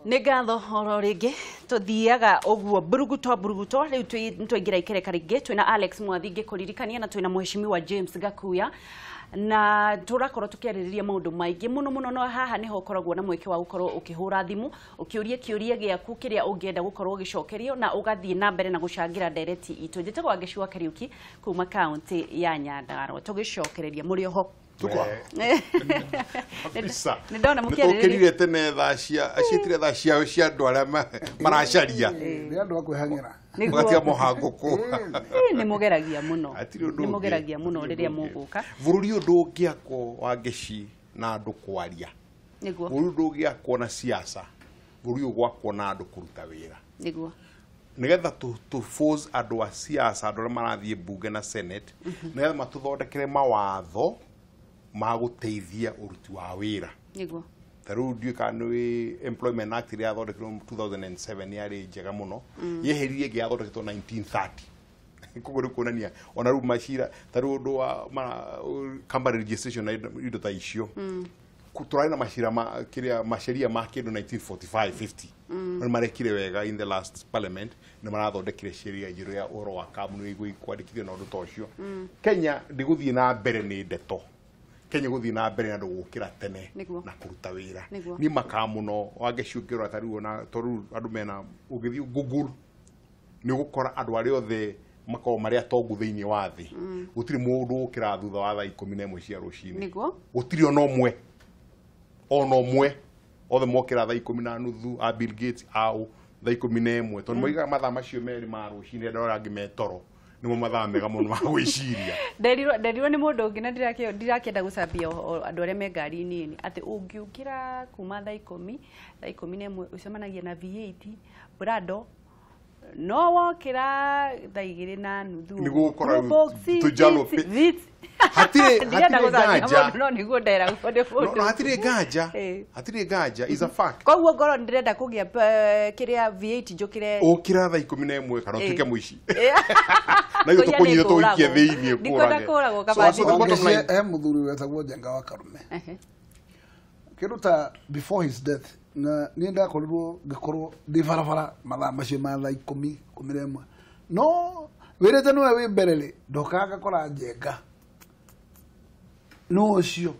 Negatho horo ringi tuthiaga uguo buruguto riu twaingira ikereka ringi twina Alex Mwathi ngikuririkania na twina mheshimiwa James Gakuya na turakorwo tukiaririria maundu maingi muno no haha niho ukoragwo na mweke wa gukorwo ukihura thimu ukiuria kiuria giaku kiria ungienda gukorwo gicokerio na ugathie na mbere na gucangira ndereti itu njitagwo Angeshua Kariuki kuma county ya Nyandarua tugicokereria muri oho tukwa ndona mukiaririria tene tha cia andu aria maracaria ni andu akwehangira mugatia muhanguku ni mugeragia muno riria muguka bururi undu ungiakwo wa Ngeci na andu kwaria niguo bururi undu ungiakwo na siasa bururi ugwakwo na andu kuruta wira niguo nigetha tu force andu a siasa andu aria marathie bunge na senate nigetha matuthondekere mawatho ma guteithia uruti wa wira niguo taru ndiuka ni employment act ria thondekirwo 2007 yari njega muno yeheririe giathondeketwo 1930 kugo rikonania ona ru mashira taru undu wa company registration na indo ta icio kuturana mashira ma kiria masheria ma kindu 1945 50 marekire wega in the last parliament na marathondekire sheria njiru ya oro wa kabunu igui kwandikithio na undu ta ucio Kenya ndiguthie na mbere ni ndeto Kenya guthii na mbere andu gukira tene na kuruta wira ni makamuno wangeciukirwa tariu na toru andu mena ugithi Google ni gukora andu ari othe makao maria tongu thiini wa thi gutiri mundu ukira thutha wa thaa 11 cia rucini gutiri ona omwe othe mokira thaa 10:30 a Bill Gates au thaa 11 tondu moiga mathaa macio meri ma rucini andu arangi metoro nimo mathaa mega muno ma gwiciria nderirwo ni mundu ungi na ndirakenda gucambia andu aria me ngari nini ati ungiukira kuma thaa 11 ucemanagia na V8 brado no wokira thaa 2:30 ni gukora tujalo hatire ganja no ni gundera no hatire ganja is a fact koguo ngoro ndirenda kugia kiria V8 njukire ukira thaa 11 kana tuke muici na iyo tukunyire tuikie thiini kurage kuragwo kabadi muthuri wetagwo Njenga wa Karume kiruta before his death na ni ndakorirwo ngikorwo ndi barabara mathaa macio ma thaa 10:11 no wirete niwe wi mberere ndokaga kora Njenga no ucio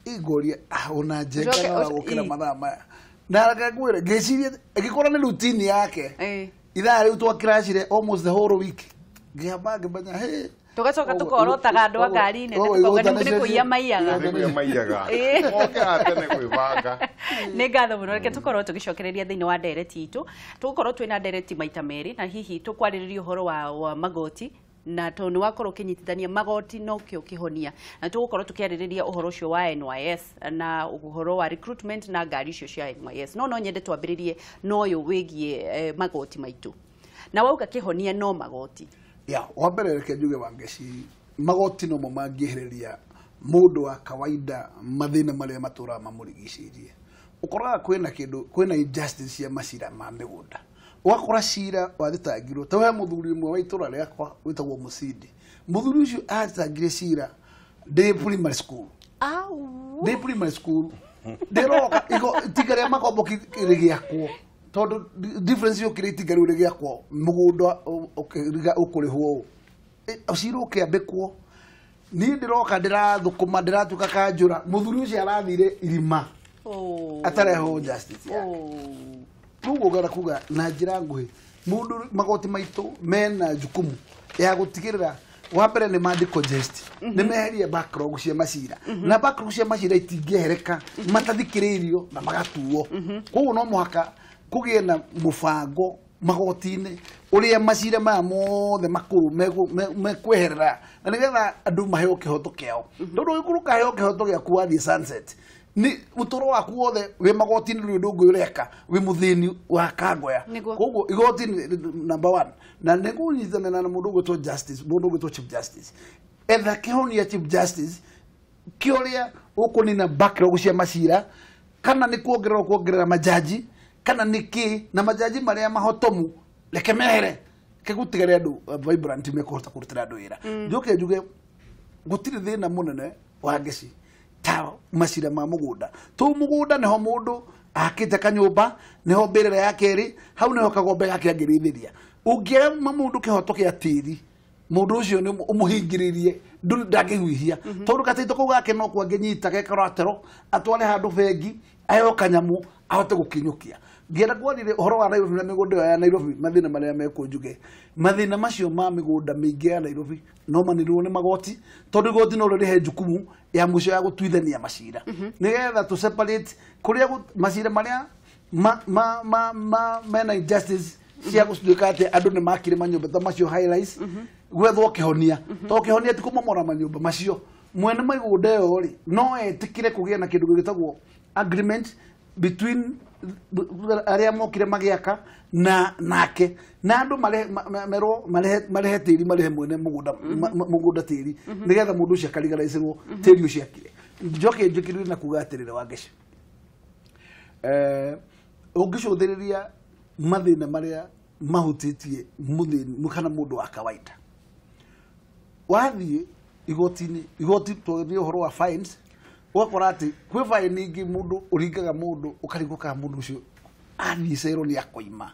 igoria ona Njenga na gukira mathaa maya ndaraga gwire ngeciria agikora ni routine yake ithaa riu twakiracire almost the whole week ngiamba ngibanya he tugacoka tukorotaga andu a ngari nene tukauga ni kuiya maiyaga tene kwibanga ni ngatho muno reke tukorwo tugicokereria thiini wa ndereti itu tukorwo twina ndereti maita meri na hihi tukwaririria uhoro wa magoti na to ni wakorwo kinyitithania magoti no kio kihonia na tugukorwo tukiaririria uhoro ucio wa NYS na uhoro wa recruitment na ngari icio cia NYS no nyende twambiririe no yo wigie magoti maitu na wauga kihonia no magoti wa mbere reke njuge wa Ngeci magoti no mangihiriria mundu wa kawaida mathina maria matura mamurigicirie ukoraga kwina injustice ya macira ma migunda wakora cira wathitangirwo tawe muthuri mwe wa itura riakwa witagwo Musindi muthuri ucio athitangire cira de primary school nderoka igo tigaria makombo kirigiakwo tondu difference yo kiritiga riu rigiakwo mugunda ukurihwo cira ukiambikwo ni ndiroka ndirathukuma ndiratuka kanjura muthuri ucio arathire irima atareho justice nugo gara kuga na njira nguhi mundu magoti maitu mena jukumu ya gutigirira wa mbere ni mandiko jest ni meherie background cia macira na background cia macira itingiehereka matathikiririo na magatuo koguo no muhaka kugie na mubango magoti-ini uria macira maya mothe makuru mekweherera na nigetha andu maheo kihoto kiao tondu gikuruka heo kihoto gia kuathi sunset ni utoro waku wothe wi magoti-ini riu ndungu ureka wi muthini wa kangoya koguo igoti number 1 na nigunyitana na mundu gwitwo justice mundu gwitwo chief justice etha kihonia chief justice kioria ukunina background cia macira kana ni kuongerera majaji kana niki na majaji maria mahotomu leke mehere kegutigaria andu vibrant me kuhota kurutira andu wira njuke gutiri thina munene wa Ngeci ta macira ma mugunda tu mugunda neho mundu akite kanyumba neho mbirira ya keri hau neho kagombe gake angirithiria ungiera mundu kihoto kia tiri mundu ucio ni umuhingiririe ndangihwihia tondu gataito kau gake no kwanginyita gekaratero atware handu bengi ayo kanyamu ahote gukinyukia ngienda kwonire uhoro wa Nairobi na migunda ya Nairobi mathina maria mekunjuge mathina macio ma migunda mingi ya Nairobi no manirwo ni magoti tondu igoti no rihe jukumu ya mucio ya gutwithania macira nigetha to separate kuria macira maria mena injustice cia gutuika ati andu ni makire manyumba ta macio highlights gwethwo kihonia to kihonia ti kumomora manyumba macio mwene migunda yo ri no etikire kugia na kindu gitagwo agreement between aria mokire magiaka na nake na andu marehe tiri marehe mwene mugunda tiri nigetha mundu ucio akarigaricirwo tiri ucio akire njoke njikirire na kuga atirire wangeci ungicuthiriria mathina maria mahutitie muthini kana mundu wa kawaida wathie igoti twithie uhoro wa fines wakora ati kwi fine ingi mundu uringaga mundu ukariguka mundu ucio anicero ni akoima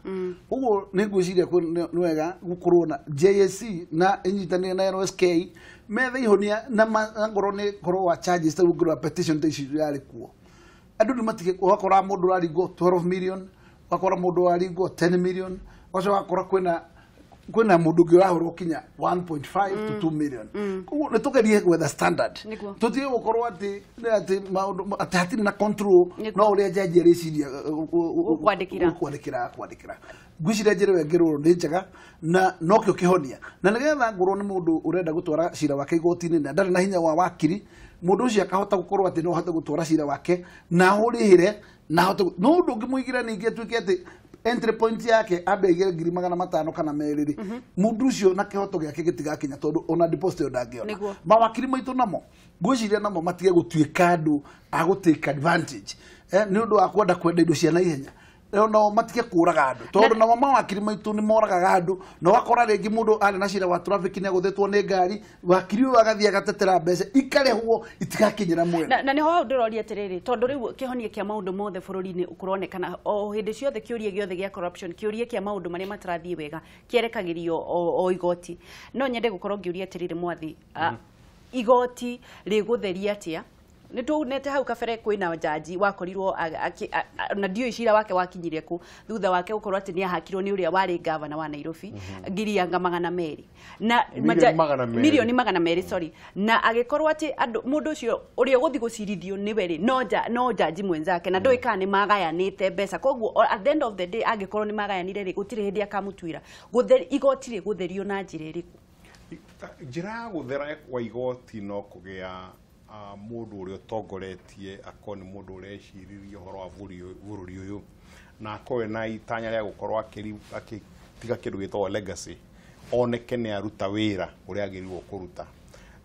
uguo ni ngwiciria ni wega gukorwo na JSC na inyitanire na NSK metha ihonia na ngoro ni korwo wa charges ta ngoro petition ta ici yari kuo andu ni matige wakora mundu aringo 12 million wakora mundu aringo 10 million wacho wakora kwina mundu ngi urahurwo kinya 1.5 to 2 million kuguo nitugerie gwetha standard tutie gukorwo ati hatiri na control no uria jaji ariciria kwandikira ngwiciria njire wengerwo ni njega na nokio kihonia na nigetha ngorwo ni mundu urenda gutwara cira wake igoti-ini na ndari na hinya wa wakiri mundu ucio akahota gukorwo ati no ahote gutwara cira wake na urihire na ahote no undu ngimuigira ningi atuike ati entry point yake abege 500 kana meriri mundu ucio na kihoto giake gitigakinya tondu ona deposit ndangiona mawakiri maitu namo ngwiciria namo matige gutuika andu agutake advantage ni undu wa kwenda indo cia na ihenya no matige kuraga andu tondu na mawakiri maitu ni moraga andu no wakora ringi mundu ari na cira wa traffic ni aguthetwo ni ngari wakiri uyu agathie agatetera mbeca ikarehwo itigakinyira mwene na niho ndiroria atiriri tondu riu kihonia kia maundu mothe bururi-ini ukuronekana o hindi ciothe kiuria giothe gia corruption kiuria kia maundu maria matarathie wega kierekagirio o igoti no nyende gukorwo ngiuria atiriri mwathi igoti rigutheria atia nituunete hau kabere kwina jaji wakorirwo na ndio icira wake wakinyirie ku thutha wake gukorwo ati ni ahakirwo ni uria wari governor wa Nairobi ngirianga magana meri na milioni magana meri sorry na agikorwo ati mundu ucio uria guthi gucirithio ni weri no jaji mwenzake na ndoika ni magayanite mbeca koguo at the end of the day agikorwo ni magayanire ri gutire hindi akamutwira igoti ri gutherio na njira iriku njira guthera kwa igoti no kugia mundu uria utongoretie akoni mundu ureciriria uhoro wa bururi uyu na akoe na itanya ria gukorwo akitiga kindu gitwo legacy oneke ni aruta wira uria agirirwo kuruta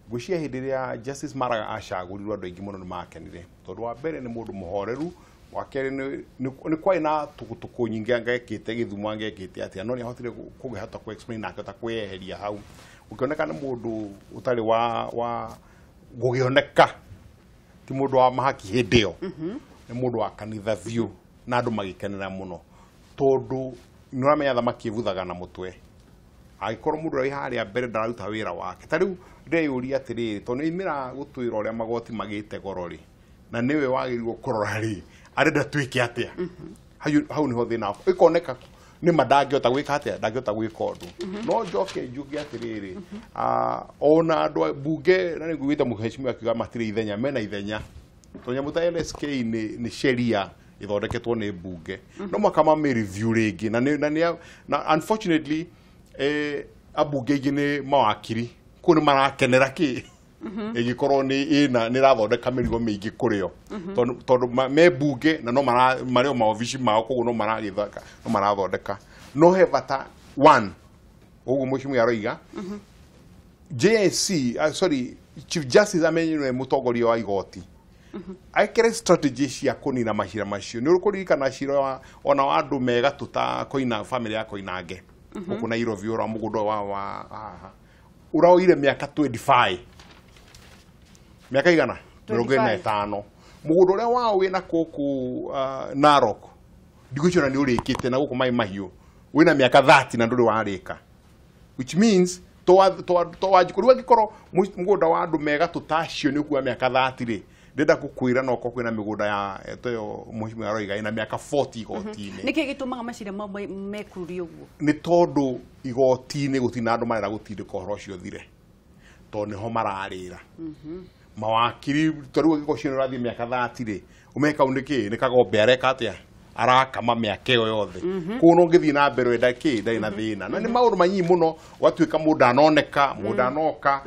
ngwiciria hindi ria Justice Maraga acagurirwo andu aingi muno ni makenire tondu wa mbere ni mundu muhoreru wa keri ni kwai na tukutuku nyingi angekite githumo angekite atia no ni ahotire kugihota ku explain na akota kweheria hau ukioneka ni mundu utari wa gugioneka ti mundu wa mahaki hindio ni mundu wa kanitha view na andu magikenera muno tondu nuramenya thamaki ivuthaga na mutwe aikorwo mundu ri haria mbere ndararuta wira wake tariu ndeyuria atiriri tondu imira gutwira uria magoti magite gorori na niwe wagirirwo kurora ri arenda twike atia hau niho thina ikoneka ni madangĩota gwĩka atia ndangĩota gwĩka ũndũ no njoke njuge atiriri ona andu bunge na niguite muheshimiwa akiuga matire ithenya mena ithenya tonyamu ta LSK ni sheria ithondeketwo ni bunge no makama me review ringi na unfortunately abunge ingi ni mawakiri kuni marakenera ki igikorwo ni rathondeka mirigo mingi kurio tondu me bunge na no mario maofici mao koguo no maragithaka no marathondeka no he bata one uguo mushimi aroiga JSC Chief Justice amenyire mutongoria wa igoti aikere strategy cia kunina macira macio ni urukuririkana cira ona andu mega tuta koina family yako inange guku Nairobi ura mugundo wa uraoire miaka 25 miaka igana 25 mugunda uria wao wina kuku Narok ndiguciona ni urikite na guku mai mahiu wina miaka 30 na nduri warika, which means to wajikuru agikoro mugunda wa andu mega tutacio ni kuwa miaka 30 ri ndenda gukwira no ko kwina migunda ya toyo muhimwe aroiga ina miaka 40 igoti-ini. Niki gitumaga macira mekuri uguo? Ni tondu igoti-ini gutina andu marera gutindika uhoro ucio thire to niho mararira mawakiri toru giko cino rathi miaka 30 ri umeka undiki ni kagombe areka atia arakama miaka iyo yothe kuno ngithi na mbere wenda ki ndai na thina na ni maundu manyi muno watuika mundu anoneka mundu anoka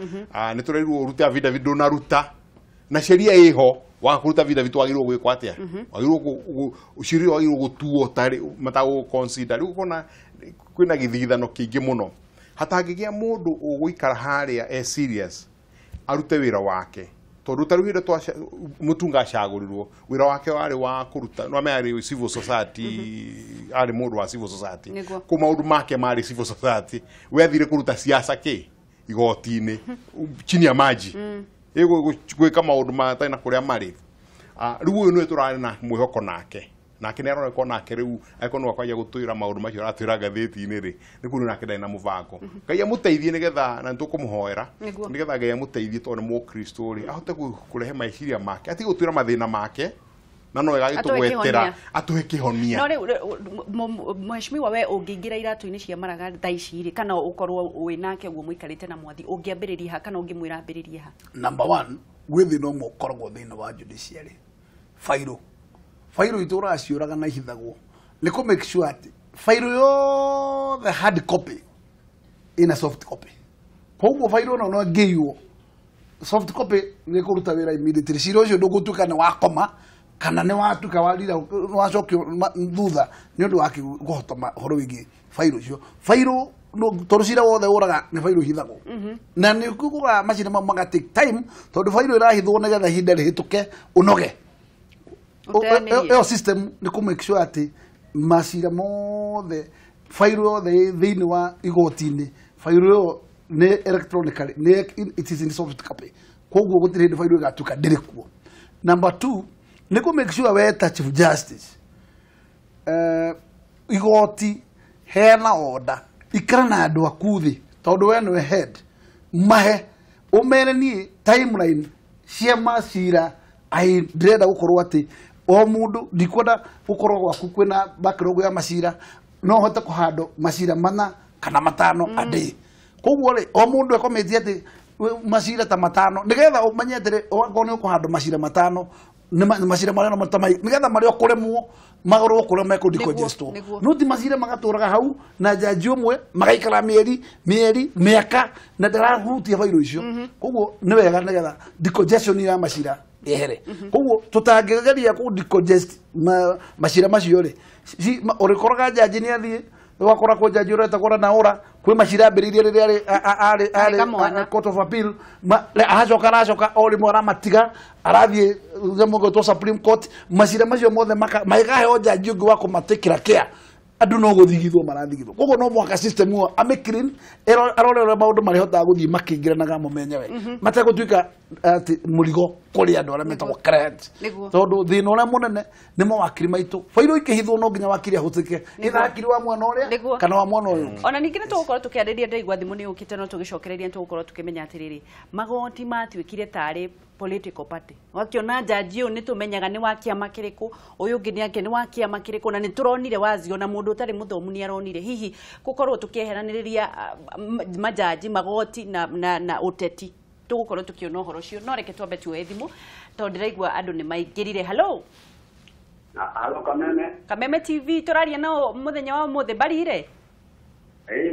ni tureirwo urute affidavit na ruta na sheria iho wa kuruta affidavit wagirwo gwikwa atia wagirwo ucirio wagirwo gutuo tari matago consider ukona kwina githithano kingi muno hatangigia mundu uguikara haria serious arute wira wake tondu taruhire twa mutunga acagurirwo wira wake wari wa kuruta no mari civil society ari mundu wa civil society ku maundu make mari civil society wethire kuruta siasa ki igoti-ini chini ya maji gwika maundu mataina kuria mari riu uyu ni turari na mwihoko nake nero ko nake riu aiko no akwaje gutwira maundu macio ratwira gatheti-ini ri ni kunu nake ndai na muvango Ngai amuteithie nigetha na ntukumuhoera nigetha Ngai amuteithie tondu mu Kristo ri ahote kurehe maiciria make ati gutwira mathina make na no ega gitugwetera atuhe kihonia. No riu mheshimiwa we ungiingira iratu-ini cia maraga thaici ri kana ukorwo winake guo muikarite na mwathi ungiambiriria ha kana ungimwira ambiriria ha? Number 1 gwithi no mukoragwo thina wa judiciary fairo itura ciuraga na ihithagwo ni ku make sure ati fairo yo the hard copy ina soft copy koguo fairo no ngiyo soft copy ni kuruta wira immediately ciro cio ndugutuka ni wakoma kana ni watuka warira wacokio thutha ni undu waki guhotoma horo wingi fairo cio fairo no torucira wothe uraga ni fairo ihithagwo na ni kuguga macina maga take time tondu fairo irahithwo nigetha ihinda rihituke unoge eo system ni ku make sure ati macira mothe fairo yothe thiini wa igoti-ini fairo yo ni electronically ni it is in soft copy koguo gutire hindi fairo igatuka ndirikuo. Number 2 ni ku make sure weta chief justice igoti hena order ikara na andu akuthi tondu we ni head mahe umere ni timeline cia macira ai ndrenda gukorwo ati o mundu ndikwenda gukorwo gwaku kwina backlog ya macira no hote kuhando macira mana kana matano a day koguo ri o mundu akometie ati macira ta matano nigetha umanye atiri ogone ukuhando macira matano ni macira maria matamai nigetha maria kuremwo magoro kuria meko dikojesto no ti macira magaturaga hau na jaji umwe magaikara mieri miaka na ndarahutia fairo icio koguo ni wega nigetha dikojection ya macira ehere koguo tutangigeria ku decongest macira macio ri urikoraga jaji ni athie wakora ko jaji ureta kora na ora kwi macira ambiririe riri ari court of appeal ahacoka ori mora matiga arathie themo to Supreme Court macira macio mothe maigahe o jaji ungi wa kumatikira care andu no guthigithwo marathigithwo koguo no mwaka system wo amekrin arore maundu mari hotaga guthii makingiranaga mumenyewe mategutwika ati murigo kuri andu aria metagwo client tondu thina uria munene ni mawakiri maitu fairo ikihithwo no nginya wakiri ahutike ithakiri wa mwana uria kana wa mwana uyu ona ningi nitugukorwo tukiariria ndaigua thimu ni ukite no tugicokereria nitugukorwo tukimenya atiriri magoti matwikire tari political party wakiona jaji uyu nitumenyaga ni wa kiama kiriku uyu ungi ni ake ni wa kiama kiriku na nituronire wazio na mundu utari muthomu ni aronire hihi gukorwo tukieheraniriria majaji magoti na uteti tugukorwo tukiona uhoro ucio no reke twambe tuoe thimu tondu ndiraigua andu ni maingirire. Hello Kameme TV turaria nao muthenya wa muthe barire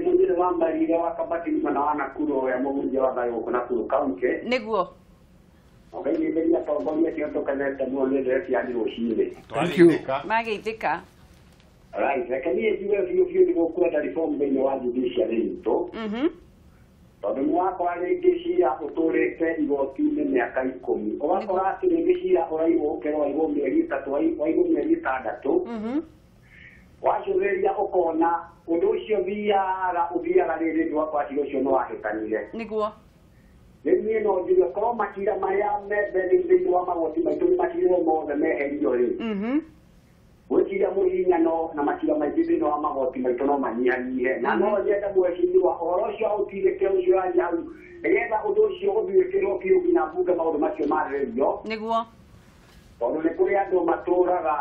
muthire wa barire wa kabati mwana wa Nakuru ya muthenya wa thayo kuna Nakuru county niguo ogai ndeya tongoria cio tukanete muone reti ani rucire. Thank you magiithika right rekani jiwe ni gukura reform thini wa judiciary into tondu ni wakora ringi cira uturite igoti-ini miaka 10 ugakora ati ringi cira uraigwo ukero waigwo mieri 3 waigwo mieri 6 wacutheria ukona undu ucio uthiaga riri ndwakwa cio no wahikanire niguo riu niĩ no njuge korwo macira marĩa me thĩinĩ wa magoti maitũ nĩ macira mothe meherio rĩ gwĩciria mũhihinyano na macira maingĩ thĩinĩ wa magoti maitũ no manyihanyihe na no nyende mweciriwa ũhoro ũcio ũtigĩke ũcio aria hau nĩgetha ũndũ ũcio gũthiĩkĩrwo biũ nginya mbunge maũndũ macio marĩrĩrio nĩguo tondũ nĩ kũrĩ andũ matũũraga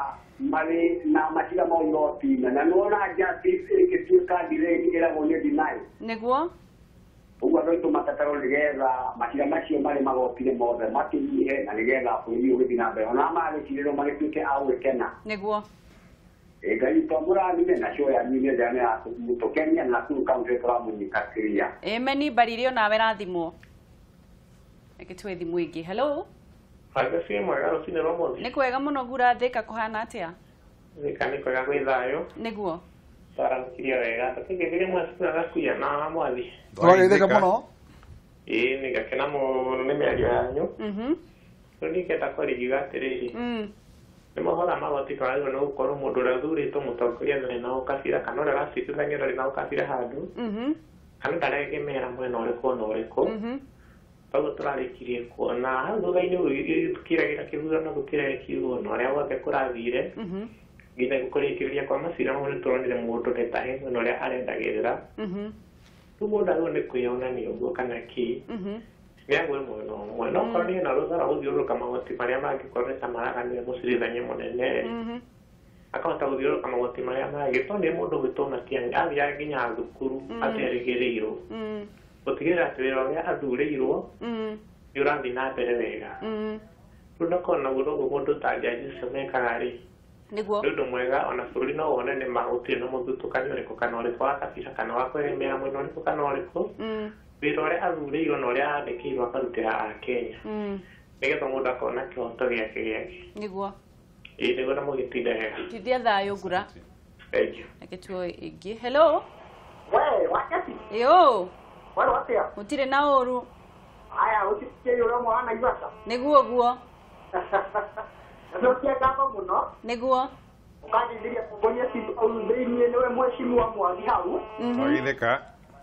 marĩ na macira ma igoti-inĩ na nĩwona justice ĩgĩtuĩka delay ĩragwo nĩ deny nĩguo ũguo andũ aitũ matatarwo nĩgetha macira macio marĩ magoti-inĩ mothe makĩnyihe na nĩgetha bũrũri ũgĩthiĩ na mbere ona magĩcirĩrwo magĩtuĩke a gwĩkena nĩguo Ngai twamũrathime na show yanyu nĩ njane ya mũtũkenia na Nakuru County tũramũnyitĩrĩria Amen barire nawe rathimwo ĩkĩtwe thimũ ĩngĩ hello Agasi mwega rũcinĩ rwa mũthĩ nĩ kwega mũno gura thĩka kũhana atĩa thĩka nĩ kwega gwĩ thayũ nĩguo twaramũkirie wega tũkĩgeria mwacukuru agakuya na mwathi twageithĩka mũno ĩĩ nĩ gakena mũno nĩ mĩario yanyu rĩu nĩngenda kwarĩria atĩrĩrĩ nĩ mohoro magoti twaragĩrĩirwo nĩ gũkorwo mũndũ ũrĩa ũthurĩtwo mũtongoria ndarĩ na ũkabira kana ũrĩa ũracindithania ndarĩ na ũkabira handũ kana ndaregemera mwena ũrĩkũ ona ũrĩkũ koguo tũrarĩkirie kuona hau thutha-inĩ tukĩragĩra kĩhurano gũtirĩ kiugo na ũrĩa wothe kũrathire nginya gũkũrĩkĩrĩria kwa macira mau nĩ tũronire mũndũ nĩtahe mwena ũrĩa arendagĩrĩra rĩu mũndũ agĩrĩirwo nĩ kwĩyonania ũguo kana kĩ nĩ agwĩ mwena ũmwe no korwo nĩ na rũtha rwa gũthiũrũrũka magoti marĩa mangĩkorwo nĩ ta maraganĩre mũcirithania mũnene akahota gũthiũrũrũka magoti marĩa mangĩ tondũ nĩ mũndũ gwĩtũmatia athiaga nginya thukuru aterĩgĩrĩirwo gũtigĩrĩra atĩ wĩra ũrĩa athurĩirwo nĩ ũrathiĩ na mbere wega rĩu nakorwo naguo noguo mũndũ ũtangĩanjia icio mekaga rĩ nĩguo nĩ ũndũ mwega ona bũrũri no wone nĩ magũtirĩ na mũthutũkanio ũrĩkũ kana ũrĩkũ wa kabira kana wa kwĩrĩmĩra mwena ũrĩkũ kana ũrĩkũ wĩra ũrĩa athurĩirwo na ũrĩa andĩkĩirwo akarutĩra akenya nĩgetha mũndũ akona kĩhoto gĩake gĩake nĩguo ĩĩ nĩguo na mũgĩtinde wega tithia thayũ ngura thank you ĩkĩtuo ĩngĩ hello we wakati yo wale watia gũtirĩ na ũru aya ũtikie yũrĩa mwana Ivasa nĩguo guo ndio ngatho mũno nĩguo ũkanjĩrĩria kũgonia citu kũu thĩinĩ nĩwe mwecimiwa mwathi hau twageithĩka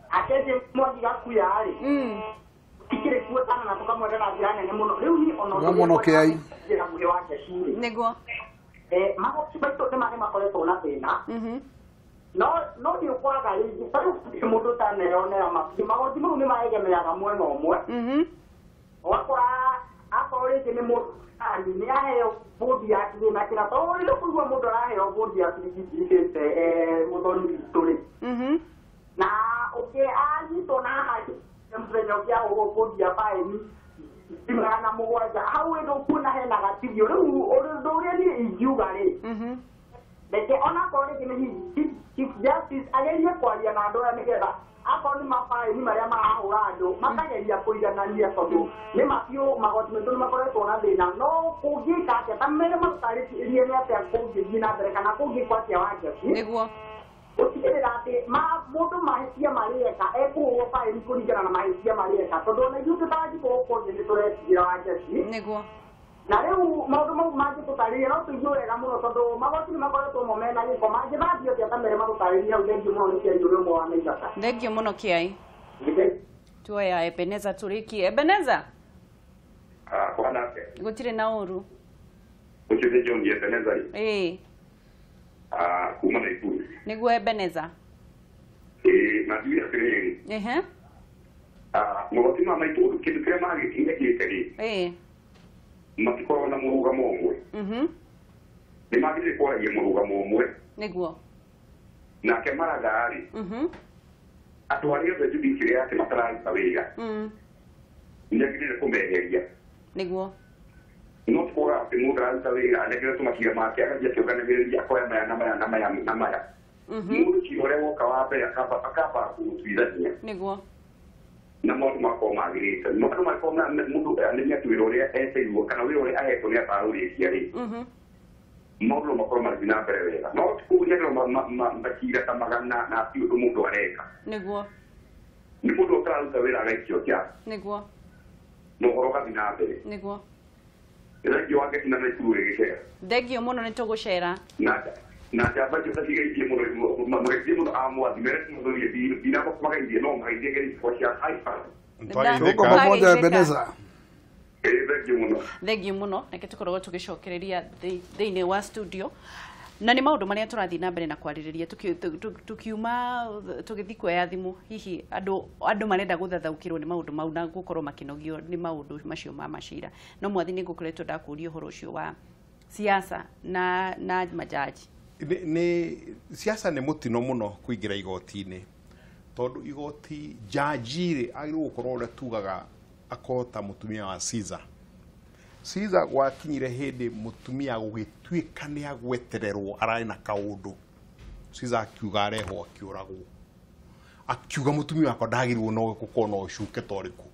akeje mwathi gakuya rĩ tikire kuotana na tukamwendera njĩra nene mũno rĩu ni ona mũno kĩai njĩra muhe wa jeshiri nĩguo magoti maitũ nĩ marĩ makoretwo na thĩna no nĩ ũkoraga rĩngĩ tarĩu mũndũ taneyonera magoti mau nĩ maegemeaga mwena ũmwe ũgakora akorwo rĩngĩ nĩ mũndũ nĩ aheo bũndi ya kĩgĩna kĩna tondũ rĩrĩa kũigua mũndũ araheo bũndi ya cirigicirĩte mũthoni witũ rĩ na ũngĩ anyitwo na haha mũthenya ũngĩ ahũrwo bũndi ya baĩni magana mũgwanja hau ĩndũ kuona hena gatigio rĩu ũndũ ũrĩa niĩ ingiuga rĩ reke onakorwo rĩngĩ nĩ Chief Justice agerie kwaria na andũ aya nĩgetha akorwo nĩ mabaĩni marĩa marahũra andũ makageria kũiganania tondũ nĩ mabiũ magoti maitũ nĩ makoretwo na thĩna no kũngĩka atĩa ta mere matarĩrie nĩ atĩa kũngĩthiĩ na mbere kana kũngĩkwo atĩa wa njeci nĩguo gũtigĩrĩra atĩ mũndũ mahĩtia marĩeka ekũhũrwo baĩni kũringana na mahĩtia marĩeka tondũ ona ithuĩ tũtangĩkorwo kũngĩ nĩ tũretigĩra wa njeci nĩguo na rĩu maũndũ mau mangĩtũtarĩria no tũigue wega mũno tondũ magoti nĩ makoretwo mo mena gĩko mangĩthambio atĩa ta mere magũtarĩria hau thengio mũno nĩ kĩario ũmwe wa Naivasha thengio mũno kĩai tuoya Ebeneza tũrĩkie Ebeneza kwanake gũtirĩ na ũru ũcio John Ebeneza kuma Naikuru nĩguo Ebeneza na ndiũĩ atĩrĩrĩ magoti ma maitũ kĩndũ kĩrĩa magĩkĩte rĩ matikoragwo na mũrũgamo ũmwe nĩ magĩrĩire kwaragia mũrũgamo ũmwe nĩguo nake Maraga rĩ andũ arĩa othe judiciary yake matararuta wĩra nĩagĩrĩire kũmeheria nĩguo no tikuga atĩ mũndũ araruta wĩra anengerwo tũmakinya make agathiĩ akĩũganagĩrĩria akoya maya na maya mũndũ cira ũrĩa woka wa mbere akamba kũmũtuithania nĩguo na maũndũ makorwo magĩrĩte maũndũ makorwo mũndũ anene atĩ wĩra ũrĩa eteirwo kana wĩra ũrĩa ahetwo nĩ ataũrĩkia rĩ maũndũ makorwo mathiĩ na mbere wega no tikugererwo macira ta magana na ti ũndũ mũndũ areka nĩguo nĩ mũndũ ũtararuta wĩra agaikio kĩa nĩguo na ũhoro ũgathiĩ na mbere nĩguo thengio wake tina Naikuru ĩgĩcera thengio mũno nĩ tũgũcera na njamba icio tacigaitie mũno magaitie mũno amwathi mere mũthũrie ndinako magaithie no magaithie gĩko cia haifa Tuko pamoja Ebeneza. Thank you muno nake tukoragwo tugicokereria thiini wa studio na ni maundu maria turathi na mbere na kwaririria tukiuma tugithi kuoya thimu hihi andu marenda guthathaukirwo ni maundu mau na gukorwo makinogio ni maundu macio ma macira no mwathi ni ngukoretwo ndakuria uhoro ucio wa siasa na majaji ni siasa ni mutino muno kuingira igoti-ini tondu igoti jajire agirwo gukorwo ule tugaga akota mutumia wa Caesar gwakinyire hindi mutumia gugituika ni agwetererwo arari na kaundu Caesar akiuga areho akiuragwo akiuga mutumia wako ndagirwo no gukona ucuke toriku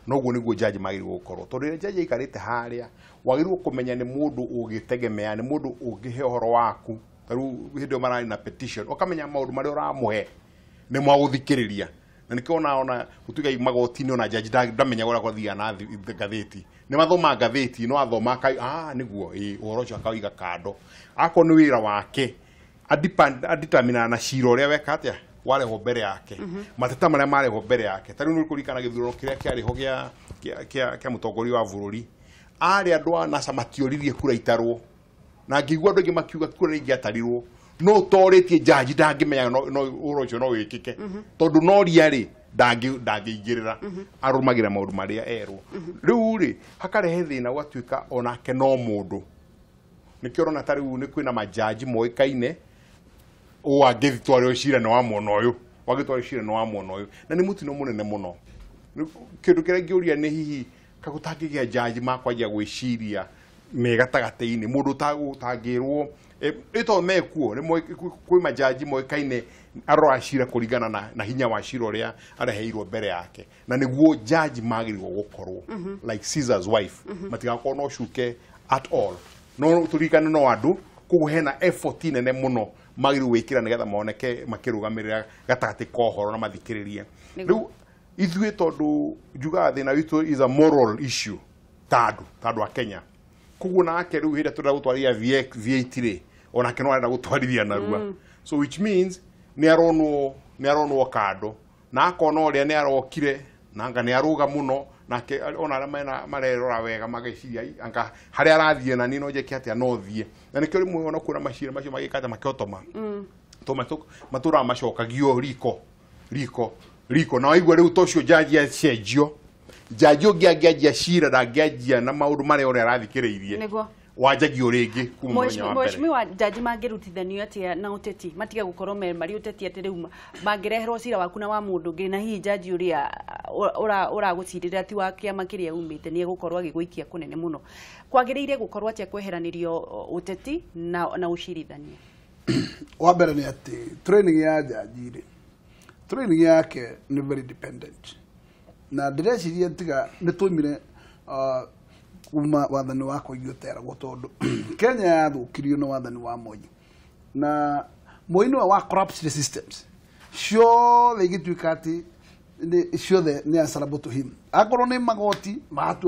noguo niguo jaji magirwo gukorwo tondu jaji ikarite haria wagirwo kumenya ni mundu ugitegemea ni mundu ungihe horo waku taru hindi marari na petition ukamenya maundu mari uramuhe ni mwaguthikiriria na nikiona ona utuga magoti-ini ona jaji ndamenya gora kwathia na gatheti ni mathoma gatheti no athoma kai niguo uhoro ucio akaiga kando ako ni wira wake aditamina na cira uria weka atia wareho mbere yake mateta maria mareho mbere yake tari ni kurikana githurano kiria kiariho gia mutongoria wa bururi ari andu ana samatioririe kura itarwo na ngigwa andu makiuga kura ingiatarirwo no toritie jaji ndangimenya no uhoro ucio no wikike tondu no riari ndangigirira arumagira maundu maria erwo riu ri hakarehe thina gwatuika onake no mundu nikiorona tari ni kwina majaji moikaine o agithitware ucira no amona uyu wagitware ucira no amona uyu na ni mutino munene muno kindu kiria ngiuria ni hihi kagutangigia jaji makwanjia gwiciria megatagate-ini mundu utangirwo ito mekuo ni kwi majaji moikaine arora cira kuringana na hinya wa cira uria areheirwo mbere yake na niguo jaji magirwo gukorwo like Caesar's wife matigakorwo no cuke at all no turikane no andu kugu hena effort nene muno magirwo wikira nigetha moneke makirugamirira gatagati kohoro na mathikiririe riu ithuĩ tondu njugaga thina witu is a moral issue tandu a Kenya kugu nake riu hĩndĩ tũrenda gũtwarithia V8 rĩ onake no arenda gũtwarithia narua so which means ni aronwo kando na akona ũrĩa ni arokire na anga ni aruga muno nake ona arĩa marerora wega mageciria anga harĩa arathie na nino njeke atia no thie na nĩkĩo rĩmwe ona kuona macira macio magĩkata makiotoma matura macokagio riko na waigua rĩu tocio jaji acenjio jaji ũngĩangia cira ndangĩanjia na maũndũ marĩa ũrĩa arathikĩrĩirie wanjagio rĩngĩ kuma mũthenya wa mbere Mheshimiwa jaji mangĩrutithanio atia na ũteti matiga gũkorwo marĩ ũteti atĩ rĩu mangĩreherwo cira waku na wa mũndũ ũngĩ na hihi jaji ũrĩa ũragũcirĩra ti wa kĩama kĩrĩa umĩte nĩ egũkorwo agĩgũikia kũnene mũno kwagĩrĩire gũkorwo atĩa kweheranĩrio ũteti na ũcirithania wa mbere nĩ atĩ training ya jaji rĩ training yake nĩ very dependent na ndĩreciria tiga nĩ tũmire kuma wathani wa kũingĩ ũteragwo tondũ Kenya yathũkirio na wathani wa Moi na Moi nĩwe wa corrupt the systems ciothe igĩtuĩka atĩ ciothe nĩ answerable to him akorwo nĩ magoti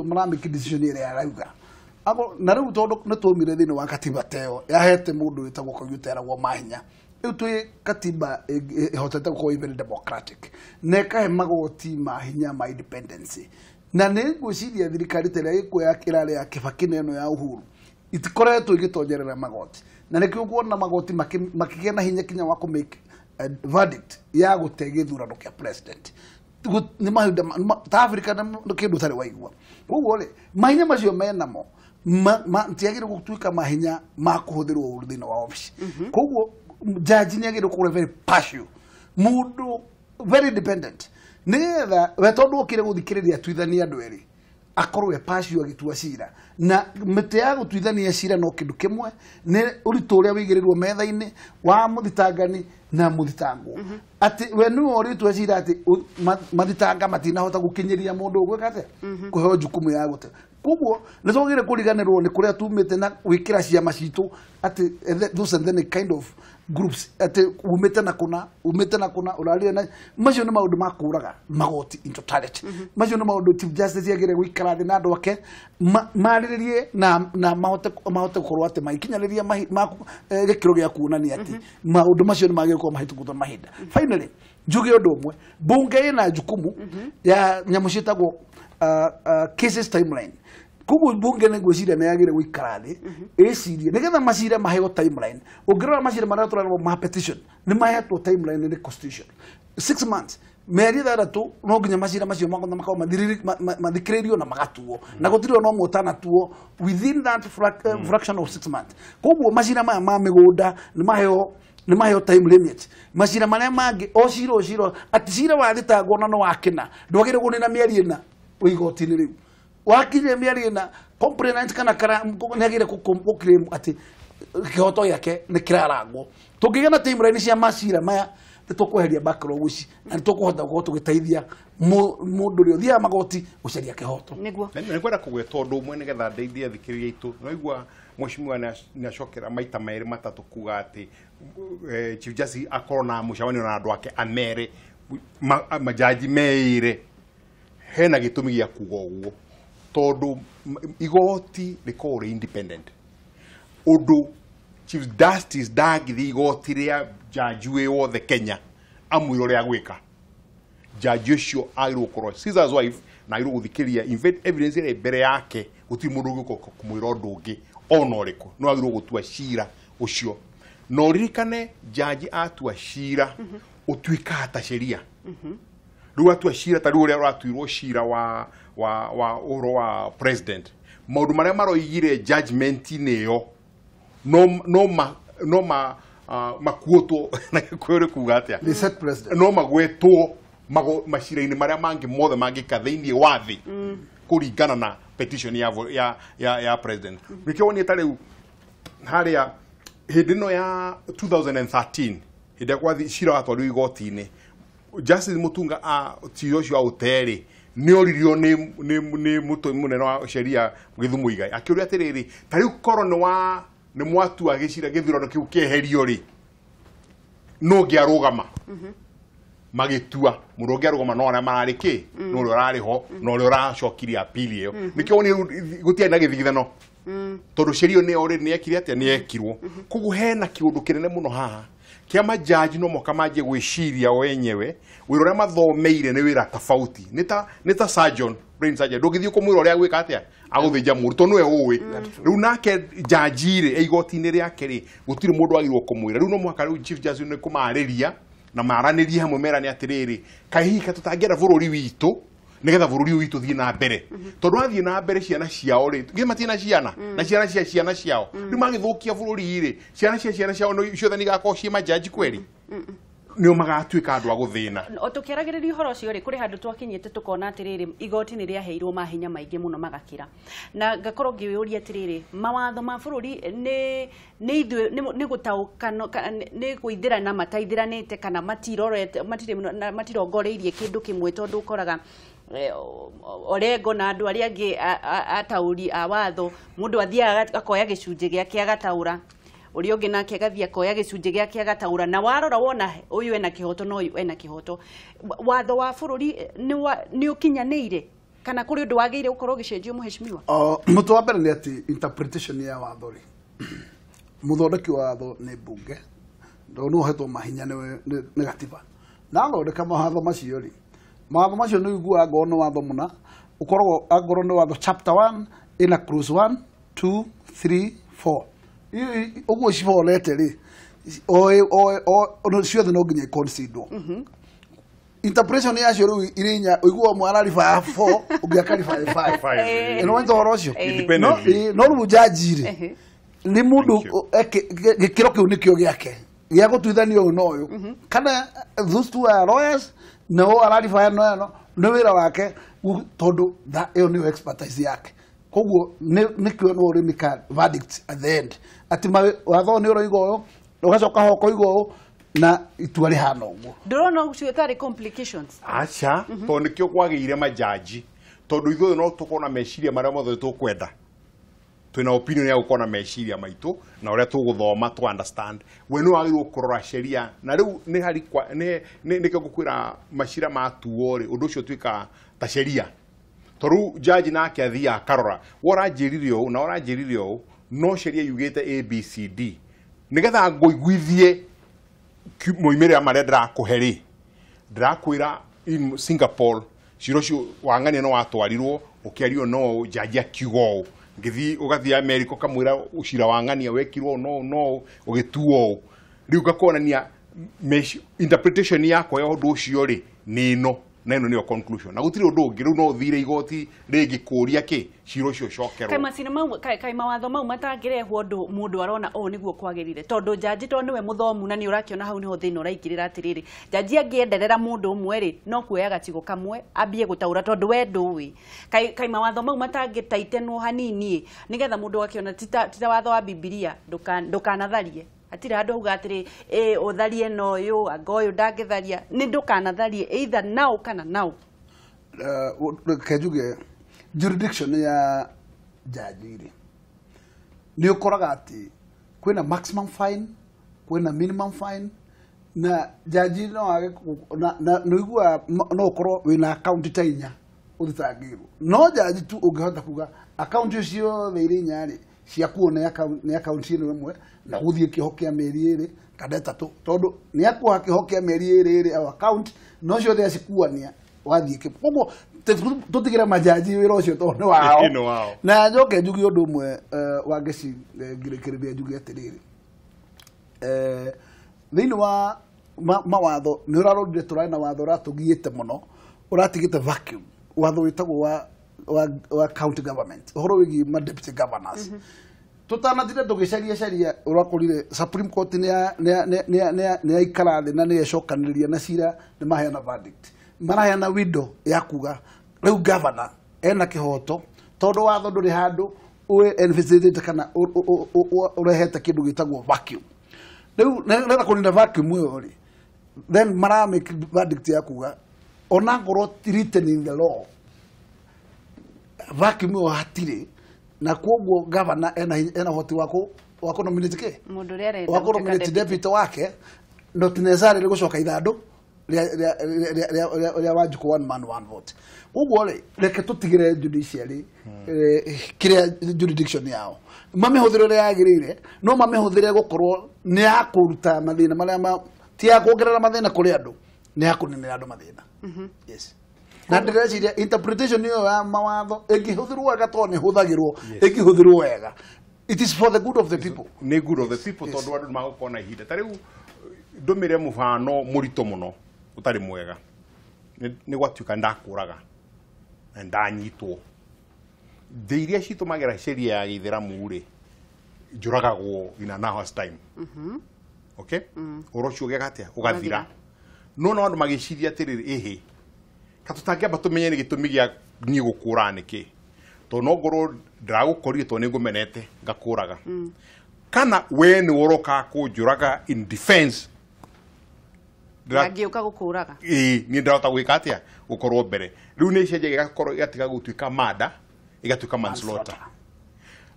maramake decision ĩrĩa arauga na rĩu tondũ nĩ tũmire thĩinĩ wa katiba teo yahete mũndũ wĩtagwo kũingĩ ũteragwo mahinya rĩu twĩ katiba ĩhotete gũkorwo very democratic na ĩkahe magoti mahinya ma independence na nĩ ngwĩciria thirikari ĩrĩa ĩkuoya kĩrarĩ ya Kibaki ĩno ya Uhuru itikoretwo igĩtongerera magoti na nĩkĩo kuona magoti makĩgĩa na hinya kinya wa kũ make verdict ya gũte gĩthurano kĩa president nĩ mahinda ta Africa nĩ kĩndũ tarĩ waigua koguo rĩ mahinya macio menamo matiagĩrĩirwo gũtuĩka mahinya ma kũhũthĩrwo ũru thĩinĩ wa office koguo jaji nĩ agĩrĩirwo gũkorwo very partial mũndũ very dependent nĩgetha we tondũ ũkĩre gũthikĩrĩria tuithania andũ erĩ akorwo we partial agĩtua cira na mĩtĩ ya gũtuithania cira no kĩndũ kĩmwe nĩ ũritũ ũrĩa wĩigĩrĩirwo metha-inĩ wa mũthitangani na mũthitangwo atĩ we nĩwe ũrĩtua cira atĩ mathitanga matinahota gũkinyĩria mũndũ ũgwĩka atĩa kũheo jukumu ya gũte koguo nĩ twagĩrĩire kũriganĩrwo nĩ kũrĩa tumĩte na gwĩkĩra ciama citũ ati those and then kind of groups ati umete na kuna uralia na macio ni maundu makuraga magoti in totality macio ni maundu chief justice yagire gwikara thi na andu ake mariririe na mahote korwo ati maikinyaniria gikiro gia kuonania ati maundu macio ni magirwo mahitukuto mahinda. Finally njuge undu umwe bunge ina jukumu ya nyamu cietagwo cases timeline. Kugu bunge ne gwiciria ne yagire gwikara thi ecirie nigetha macira maheo timeline. Ungirora macira maria turarwo ma petition ni mahetwo timeline ni constitution 6 months meri thathatu no nginya macira macio makao mathikiririo na magatuo na gutiri no mutana tuo within that fraction of 6 months. Kugu macira maya ma migunda ni maheo time limit. Macira maria mangi o ciro ati cira wathitangwo na no wakina ndwagire gunina mieri ina uigotini riu wakire mieri na complainant kana nagire ku claim ati kihoto yake ni kirarangwo. Tungigena timeline cia macira maya tukuheria backlog uci na tukuhota gutugiteithia mundu ri uthia magoti ucaria kihoto niguo ni kwenda kugweta undu umwe nigetha ndeithie thikiriria itu no igua mweshimiwa ni acokera maita mairi matatu kuga ati chief justice akorona mucawani na andu ake amere majaji meire hena gitumi gia kuga uguo tondu igoti riko independent undu chief justice dagithi igoti ria jaji we wothe Kenya amwiro ria gwika jaji ucio agirwo korwo Caesar's wife na agirwo guthikiria evidence ire mbere yake gutiri mundu guko kumwira undu ungi ona uriku no agirwo gutua cira ucio no ririkane jaji atua cira utuika ata sheria riu atua cira ta riu ria uratuirwo cira wa uro wa president maundu maria maroigire judgment ineo no makuoto na kwere kuga atia the set president no magwetwo macira-ini maria mangi mothe mangika thiini wa thi kuringana na petition ya president nikio ni tariu haria hindi no ya 2013 hindi kwa cira watwarirwo igoti-ini Justice Mutunga tio cio uteri ni oririo ni muto munene wa sheria Githumu Igai akiuria atiriri tariu korwo ni mwatu agicira githurano kiu keherio ri no ngiarugama magitua mundu ngiarugama no ara marari ki no ri urari ho no ri uracokiria apili iyo nikio ni gutia na githigithano tondu sheria ni ori ni ekire atia ni ekirwo kugu hena kiundu kinene muno haha kia majaji no moka maje gwiciria wenyewe wira ria mathomeire ni wira tofauti nita surgeon brain surgeon ndugithio kumwira ria gwika atia aguthinja mundu tondu we uwi riu nake jajire eigoti-ini riake ri gutiri mundu agirwo kumwira riu no mwaka riu chief justice ni kumariria na maranirie hamwe mera ni atiriri kahika tutangiera bururi witu nigetha bururi witu thie na mbere tondu athie na mbere ciana ciao ri ngi matina ciana na ciana ciao riu magithukia bururi ri ciana ciao no ciothe ni gakoo cie majaji kweri ni magatuika andu aguthina o tukiragiriria uhoro ucio ri kuri handu twakinyite tukona atiriri igoti ni riaheirwo mahinya maingi muno magakira na ngakorwo ngiuria atiriri mawatho ma bururi ni ithu ni gutauka ni guithira na mataithiranite kana matirongoreirie kindu kimwe tondu ukoraga Orengo na andu aria angi atauri a watho mundu athiaga akoya gicunje giake agataura uri ungi nake agathia akoya gicunje giake agataura na warora wona uyu ena kihoto no uyu ena kihoto watho wa bururi ni ukinyaneire kana kuri undu wageire ukorwo gicenjio muheshimiwa mutu wa mbere ni ati interpretation ya watho ri muthondeki wa watho ni bunge ndo no hetwo mahinya ni gatiba na thondeka mawatho macio ri mawatho macio ni igua ngono watho muna ukorwo angoro ni watho chapter 1 ina clause 1 2 3 4 uguo cibolete ri o ciothe no nginya consider interpretation ya cio riu irinya uiguo mwarariba 4 ungiakariba 5 eno ndo horocio no riu jaji ri ni mundu gikiro kiu nikio giake gia gutuithanio uyu no uyu kana those two are lawyers no arariba no ni wira wake tondu iyo ni expertise yake koguo nikio no uri mika verdict at the end ati watho ni uroigo ugacoka hoko igo na itua rihana uguo ndurona ucio tari complications acha to nikio kwagire majaji tondu ithuĩ no tukona meciria maria mothe tukwenda twina opinion ya gukona meciria maitu na uria tuguthoma to understand we no agirwo kurora sheria na riu ni hari ni gukwira mashira ma tuore undu ucio twika ta sheria toru judge nake athia akarora woranjiririo na woranjiririo no sheria yugite ABCD nigetha ngoiguithie moimire amare ndirakuheri ndirakwira in Singapore ciro cio wang'ania no watwarirwo ukiario no judge akiugo ngithi ugathi America kamwira ucira wang'ania wekirwo no ugituo riu gakonania interpretation yako ya undu ucio ri ni no neno niyo conclusion na gutiri undu ungi riu no thire igoti ringi kuria ki ciro cio cokerwo kai macina mau kai mawatho mau matangirehwo ndu mundu arona o niguo kwagirire tondu jaji to niwe muthomu na ni urakiona hau niho thina uraikirira atiriri jaji angienderera mundu umwe ri no kuoya gacigo kamwe ambie gutaura tondu we nduwi kai mawatho mau matangitaitenwo hanini nigetha mundu akiona tita watho wa Biblia ndukanatharie atira andu auga atiri utharie no yu angoyo ndangitharia ni ndukanatharie either now kana now kejuge jurisdiction ya jajiri ni ukoraga ati kwina maximum fine kwina minimum fine na jaji no age na noigua no ukorwo wina account ta inya uthitangirwo no jaji tu ungihota kuga account ucio theiri nyari cia kuona ni account ino imwe na guthie kihokia meri iri kada tatu tondu ni akuha kihokia meri iri au account no cio thia cikuania wathie ki koguo tutigira majaji wira ucio tondu wao na njoke njugi undu umwe wa ngeci ngirikiriria njugi atiriri thini wa mawatho ni urarondire turai na watho ratugiite muno uratigite vacuum watho witagwo wa county government horo wigi ma deputy governors tutanathire tugicaria urakorire Supreme Court ni ikara thi na ni ecokaniria na cira ni maheana verdict maraheana window ya kuga riu governor ena kihoto tondu watho nduri handu we envisaged kana urehete kindu gitagwo vacuum riu nenda kuninda vacuum uyo ri then mara make verdict ya kuga ona ngoro written in the law vacuum uyo hatire na kuoguo governor ena hoti wako nominate ke mundu ria renda wako nominate deputy wake not necessarily gucoka ithandu ria wajuko one man one vote uguo ri reke tutigire judiciary kiria jurisdiction yao mamihũthĩre ria yagirire no mamihũthĩre gukorwo ni akuruta mathina maria ti ya kuongerera mathina kuri andu ni ya kuninira andu mathina yes na ndĩreciria interpretation iyo ya mawatho ĩngĩhũthĩrwo wega to nĩ hũthagĩrwo ĩngĩhũthĩrwo wega it is for the good of the people nĩ good of the people tondu andu magũkorwo ihinda ta rĩu ndũmĩre mũbano mũritũ mũno ũtarĩ mwega nĩ gwatuĩka ndakũraga na ndanyitwo thĩ iria citũmagĩra sheria ya gĩithĩramu rĩ njũragagwo in an hour's time okay ũhoro ũcio ũgeka atĩa ũgathira no no andu magĩciria atĩrĩrĩ ĩhĩ katutangĩamba tumenye nĩ gĩtũmi gĩa niĩ gũkũra nĩkĩ to no ngorwo ndĩragũkorire to nĩ ngũmenete ngakũraga kana we nĩ ũroka kũnjũraga in defense ngĩũka gũkũraga niĩ ndĩrahota gwĩka atĩa gũkorwo mbere rĩu nĩ icenjagia ĩgakorwo igatiga gũtuĩka murder igatuĩka manslaughter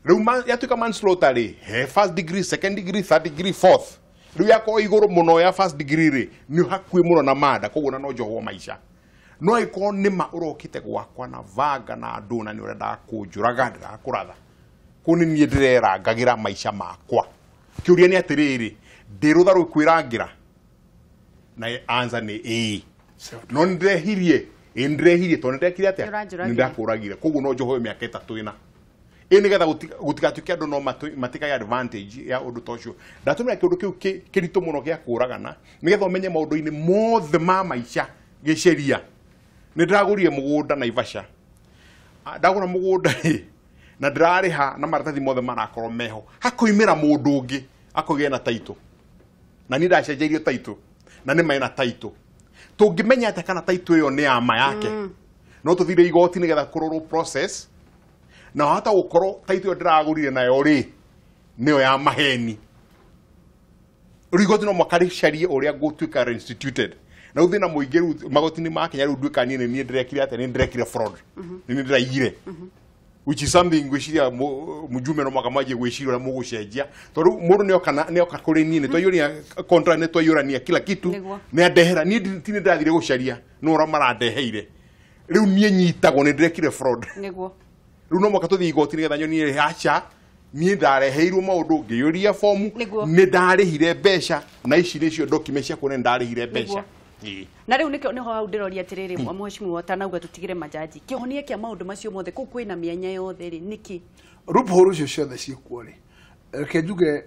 rĩu yatuĩka manslaughter rĩ he first degree second degree third degree fourth rĩu yakorwo igũrũ mũno ya first degree rĩ nĩ hakuhĩ mũno na murder koguo na no njohwo maica no ĩkorwo nĩma ũrokĩte gwakwa na vanga na andũ na nĩ ũrenda kũnjũraga ndĩrakũratha kũu nĩ niĩ ndĩrerangagĩra maica makwa kĩũria nĩ atĩrĩrĩ ndĩrũtha rũkwĩrangĩra na answer nĩ ĩĩ no nĩndĩrehirie tondũ nĩndekire atĩa nĩndakũragire koguo no njohwo mĩaka ĩtatũ ĩna nĩgetha gũtigatuĩke andũ no matikage advantage ya ũndũ ta ũcio ndatũmĩra kĩũndũ kĩu kĩritũ mũno gĩa kũragana nĩgetha ũmenye maũndũ-inĩ mothe ma maica gĩceria nĩ ndĩragũrire mũgũnda Naivasha ndagũra mũgũnda na ndĩrarĩha na maratathi mothe marakorwo meho hakoimĩra mũndũ ũngĩ akũgĩa na taitũ na niĩ ndacenjeirio taitũ na nĩ mena taitũ tũngĩmenya atĩ kana taitũ ĩyo nĩ ya ma yake no tũthire igoti nĩgetha kũrorwo process na wahota gũkorwo taitũ ĩyo ndĩragũrire nayo rĩ nĩyo ya maheni rĩu igoti no makarĩcarie ũrĩa ngũtuĩka reinstituted na uthina muingi magoti-inĩ ma Kenya rĩu nduĩka niĩ nĩ ndĩrekire atĩ nĩ ndĩrekire fraud nĩ ndĩraiyire which is something gwiciria mujume no makamaje gwiciria na mugucenjia tondu mundu ne oka kuri ni twayuria kontra ne twayurania kila kitu ne adehera ni tini ndathire gucaria no ora maradeheire riu nie nyitagwo ne ndirekire fraud niguo riu no makatuthi igoti getha nyoni hacha nie ndareheirwo maundu ngiyuria fomu ne ndarihire mbeca na ici nicio document cia kuone ndarihire mbeca na riu niho hau ndiroria atiriri mheshimiwa watanauga tutigire majaji kihonia kia maundu macio mothe ku kwina mianya yothe ri niki loophole cio ciothe ciikuo ri reke njuge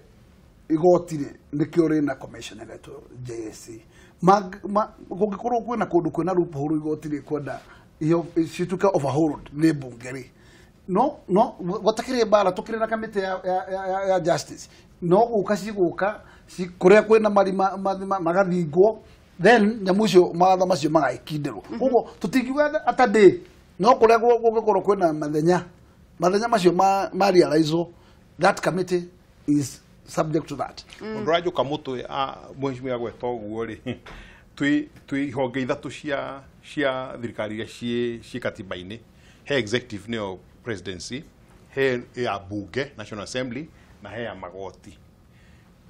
igoti ri nikio ri na commissioner wetu JSC gungikorwo kwina kundu kwina loophole igoti ri kwenda iyo cituke overhauled ni bunge ri no watakire bara tukire na kamite ya justice no guka kuria kwina marima magathingwo then nyamucio matha macio magaikinderwo koguo tutingiuga atade no kuria gugikorwo kwina mathenya macio ma realize that committee is subject to that undrajo kamutwe mheshimiwa gweta uguo ri twi honge ithatu cia thirikari ya ci katiba-ini he executive neo presidency he ya bunge National Assembly na he ya magoti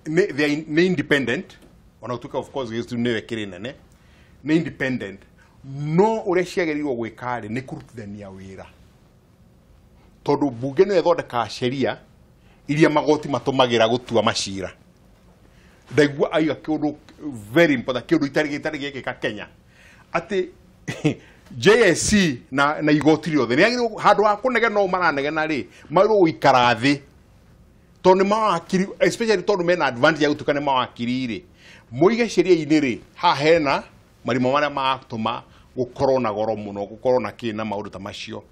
they independent ona utuka of course yesu newe kirinene ni independent no uria ciagerirwo gwikari ni kurutithania wira tondu bunge no ethondeka sheria iria magoti matumagira gutua macira ndaigua aiga kiundu very important kiundu itari gikika Kenya ati JSC na igoti riothe ni agire handu ha kunege no maranegena ri mairo guikara thi tondu mawakiri especially tondu mena advantage ya gutukane mawakiri ri muige sheria-ini ri ha hena marimo maria matuma gukorwo na goro muno gukorwo na kina maundu ta macio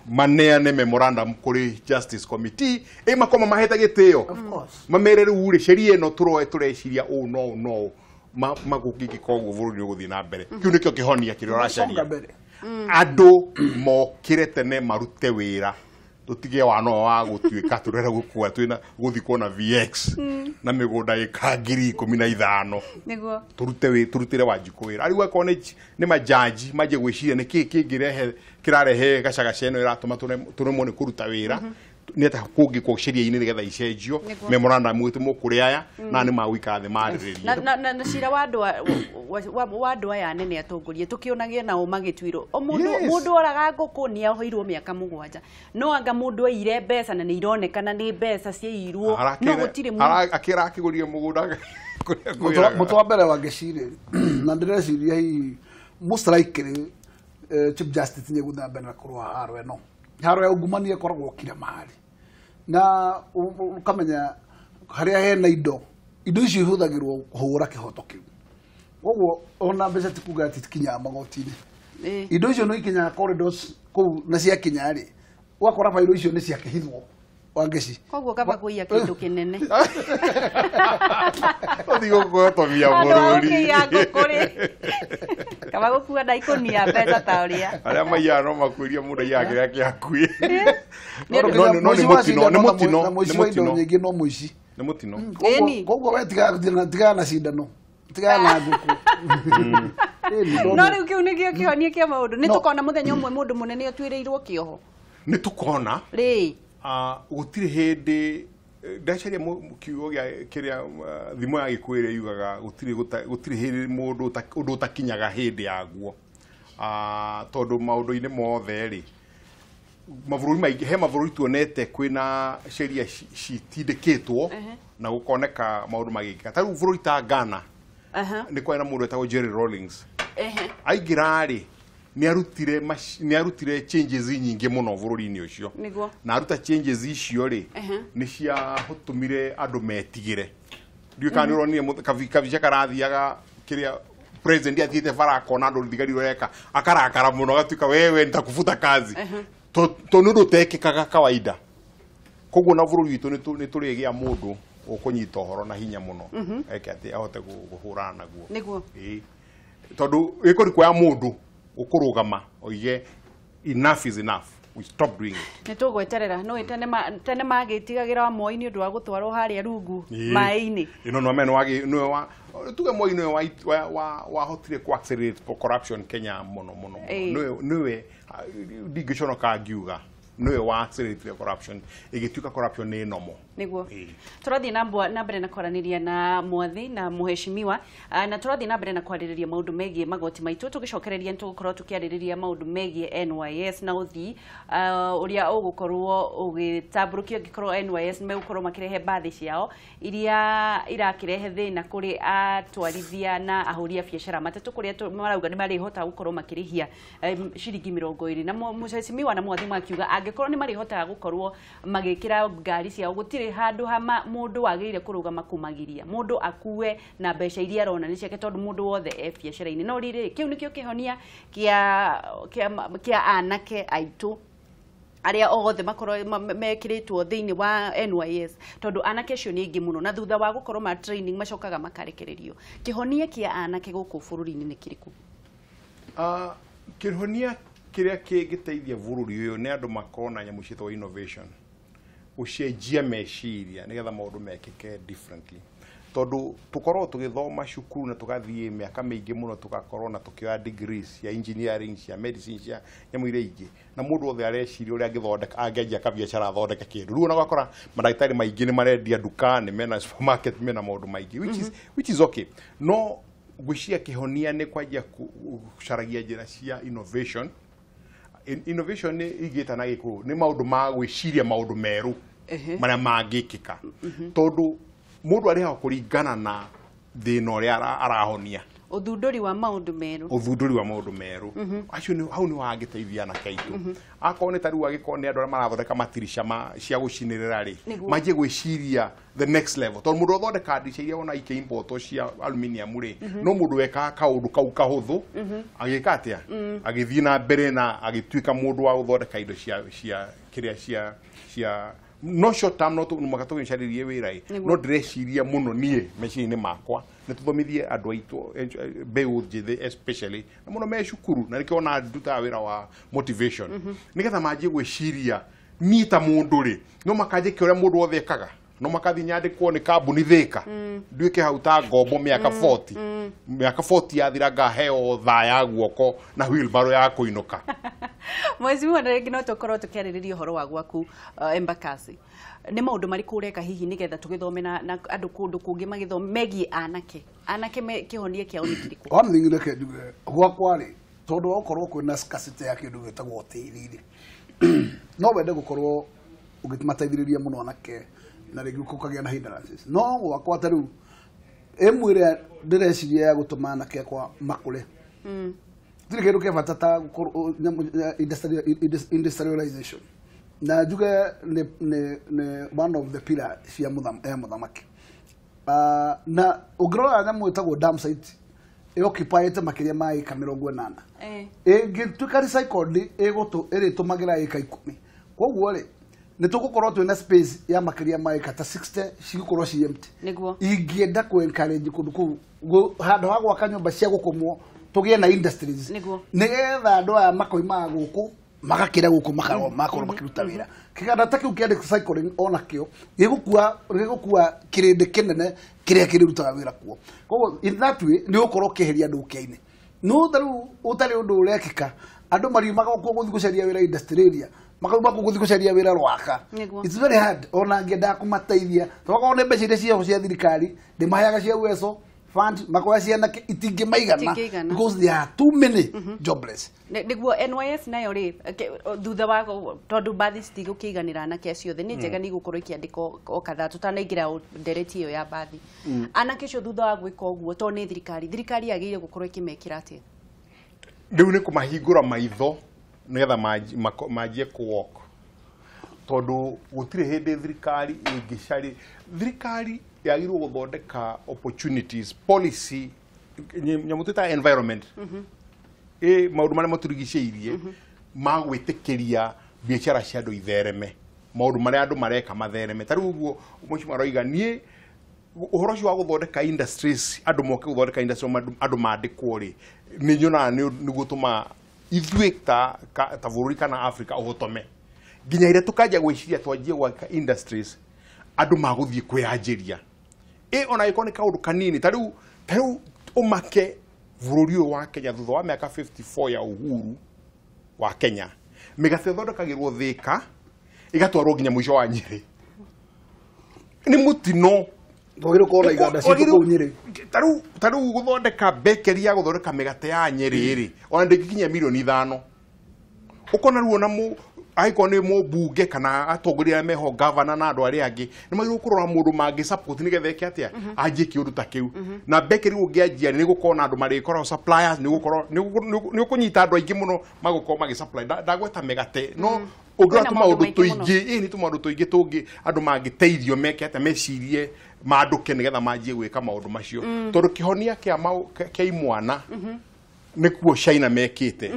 maneane memorandum kuri justice committee makoma maheta gitio mamerere uri sheria ino tureciria no magukiki koguo bururi ni guthii na mbere kiu nikio kihonia kirio racaria andu mokire tene marute wira tutige wano wa gutuika turera gukua twina guthikwo na VX na migunda ikangiri 15 niguo turutire wanjiku wira ari gwako ni majaji maje gwiciria ni kingirehe kirarehe gacagaceno iratuma turemwo ni kuruta wira ni ta kungi kwa sheria-ini nigetha icenjio memorandum mwitu mukuri aya na ni mawika the maririria na cira wa andu aya nene atongorie tukionagie nao magitwiro mundu oraga nguku ni ahoirwo miaka 7 no anga mundu aire mbeca na ni ironekana ni mbeca ciairwo no gutire akira akigurie mugunda mutu wa mbere wa ngeciri na ndireciria hi mustrike chief justice ni guthamba na kurwa haro ya ungumania koragwo kira mahali na ukamenya haria hena indo icio ihuthagirwo kuhura kihoto kiu koguo ona mbeca tikuga titikinya magoti-ini indo icio no ikinya corridors kuu na cia kinya ri wakora failo icio ni cia kihithwo wangeci koguo kaba kuiya kindu kinene ndigo gwetomia bururi kaba gukua ndaikonia mbeca ta uria aria maiya no makuiria mundu yake yake akui no ni mutino nyingi no muici ni mutino koguo wetiga na cindano tiga na nguku no riu kiu nikio kihonia kia maundu ni tukona muthenya umwe mundu munene atwireirwo kioho ni tukona ri gutire hindi ndacaria kiugo gia kiria thimo ya gikwire yugaga gutire hindi mundu utakinyaga hindi yaguo tondu maundu-ini mothe ri mavururi maingi he mavururi tuonete kwina sheria citindikitwo na gukoneka maundu magika ta riu vururi ta Ghana ni kwina mundu etagwo Jerry Rawlings aingirari ni arutire changes nyingi muno vururi-ini ucio na aruta changes icio ri ni cia hutumire andu metigire ndiukani ronire kavica karathiaga kiria president athiite farako na andu thigari reka akarakara muno gatuika wewe nitakufuta kazi to nundu tekikaga kawaida koguo na vururi witu ni turigia mundu ukunyita horo na hinya muno eke ati ahote guhurana naguo niguo tondu ikori kwa mundu ukurugama oige enough is enough we stop doing it ni tugweterera no tene magitigagira moi ni undu wa gutwarwo haria rungu mai-ini no men wagi no wa tuge moi no wa hotire ku accelerate for corruption Kenya muno niwe digicono ka giuga niwe wa accelerate corruption igituika corruption ni nomo niguo turathi na mbere na kwaraniria na mwathi na muheshimiwa na turathi na mbere na kwaririria maundu megie magoti maitu tugicokereria tugukorwo tukiaririria maundu megie NYS na uthi uria ugukorwo ugitamburukio gikorwo NYS megukorwo makirehe bathi ciao iria irakirehe thina kuri atwarithia na ahuria biashara matatu kuria marauga ni marihota gukorwo makirihia ciringi 20 na muheshimiwa na mwathi makiuga angikorwo ni marihota gukorwo magikira ngari ciao gutire handu hama mundu wagirire kurugama kumagiria mundu akue na mbeca iria arona ni ciake tondu mundu wothe biashara-ini no riri kiu nikio kihonia kia anake aitu aria othe makorwo mekiritwo thiini wa NYS tondu anake cio ni ingi muno na thutha wa gukorwo ma training macokaga makarekererio kihonia kia anake guku bururi-ini ni kiriku kihonia kiria kingiteithia bururi uyu ni andu makona nyamu citwa innovation ucenjia meciria nigetha maundu mekike differently tondu tukorwo tugithoma cukuru na tugathie miaka mingi muno tugakorwo na tukioya degrees ya engineering cia medicine cia nyamu iria ingi na mundu othe areciria uria angithondeka angeanjia kabiacara athondeke kindu riu unagakora madagitari maingi ni marendia duka ni mena supermarket mena maundu maingi which is okay no gwiciria kihonia ni kwanjia gucaragia njira cia innovation innovation ni igita na giku ni maundu ma gwiciria maundu meru maria mangikika tondu mundu ari ha kuringana na thina uria arahonia uthunduri wa maundu meru acio ni hau ni wangiteithia na kaitu akone tariu agikone andu marathondeka matirisha cia gucinirira ri manjie gwiciria the next level tondu mundu uthondeka ndirisha iria ona ike import cia aluminium ri no mundu weka kaundu kau kahuthu agika atia agithii na mbere na agituika mundu wa guthondeka indo cia kiria cia no short term no makatu gincharirie wira no dressiria muno nie mecini makwa ne tuthomithie andu aitu beu njithe especially na muno me cukuru na nikiona nduta wira wa motivation nigetha manjie gwiciria ni ta mundu ri no makaje kiria mundu wothe ekaga no makathi nyandikwo ni kambuni thika nduike hau ta ngombo miaka 40 miaka 40 yathira ngaheo thaya guoko na wheelbarrow ya kuinuka mwezi wa rĩngĩ no tũkorwo tũkĩarĩrĩria ũhoro wa gwaku Embakasi nĩ maũndũ marĩkũ ũreka hihi nĩgetha tũgĩthome na andũ kũndũ kũngĩ magĩthome megie anake kĩhonia kĩao nĩ kĩrĩkũ wamthingire kĩnduge gwakwa rĩ tondu okorwo kwĩna scarcity ya kĩndũ gĩtagwo tĩri no wende gũkorwo ũgĩmateithĩrĩria mũno anake na rĩngĩ ũkagĩa na hindrances no gwakwa ta rĩu ĩmwĩre ndĩreciria ya gũtũma anake akwa makũre tiri kĩndũ kĩa bata ta industrialization na njuge nĩ one of the pillar cia mũthamaki na ũngĩrora nyamũ ĩtagwo dam site ĩoccupyĩte makĩria ma ĩka 80 ĩngĩtuĩka recycled ĩrĩtũmagĩra ĩka 10 koguo rĩ nĩ tũgũkorwo twĩna space ya makĩria ma ĩka ta 60 cigũkorwo ci empty ingĩenda kũ encourage kũndũ kũu handũ ha gwaka nyũmba cia gũkomwo tugie na industries nigetha andu aya makoima guku magakira guku makorwo makiruta wira kiganda ta kiu kia recycling ona kio gigukua kirinde kinene kiria kiruta wira kuo koguo in that way ni ukorwo kiheria andu kiaine no taru utari undu urekika andu mariumaga guthi gucaria wira industry area makauma guthi gucaria wira rwaka it's very hard ona ngenda kumateithia twakorwo ni mbeca iria cia thirikari ndimahayaga cia uwezo fund makoya ciana itingi maigana because there are too many jobless niguo NYS nayo ri thutha wa tondu bathi citigũkĩiganĩra anake acio the ni njega ni gũkorwo ikiandĩka o kadhaa tutanaingĩra ndereti iyo ya bathi anake acio thutha wa gwĩka ũguo to nĩ thirikari yagĩrĩire gũkorwo ikĩmekĩra atĩa rĩu nĩ kũmahingũra maitho nigetha manjie walk tondu gũtirĩ hĩndĩ thirikari yagirwo guthondeka opportunities policy nyamutita environment maundu maria maturigicĩirie ma gwĩtĩkĩria biacara cia andũ ithereme maundu maria andu mareka mathereme tariu uguo mucima roiga nie uhoro cio wa guthondeka industries andu moke guthondeka industries andu mandikwo ri ni nyona ni gutuma ithuĩ ta bururi kana Africa uhotome nginya ire tukanjia gwiciria twanjie gwaka industries andu maguthie kwianjiria ona iko ni kaundu kanini tariu umake bururi wa Kenya thutha wa miaka 54 ya uhuru wa Kenya migathe thondekagirwo thika igatwarwo nginya muico wa Nyeri ni mutino Wagĩrĩirwo kuona iganda citũ kũu Nyeri. Taru guthondeka bakery ya guthondeka migate ya Nyeri ri ona ndĩkinya milioni 5 ukona ruona mu aiko ni mu bunge kana atongoria meho governor na andu aria angi ni magirwo kurora mundu mangi support ni gethe eke atia anjie kiundu ta kiu na bakery ungianjia ni gukona andu mari korwo suppliers ni gukoro ni ukunyita andu aingi muno magukoma magi supply ndagweta migate no ugira tuma undu tuingi ni tuma undu tuingi tungi andu mangiteithio meke atia mecirie manduke ni getha manjie gwika maundu macio tondu kihonia kia imwana nikuo China mekite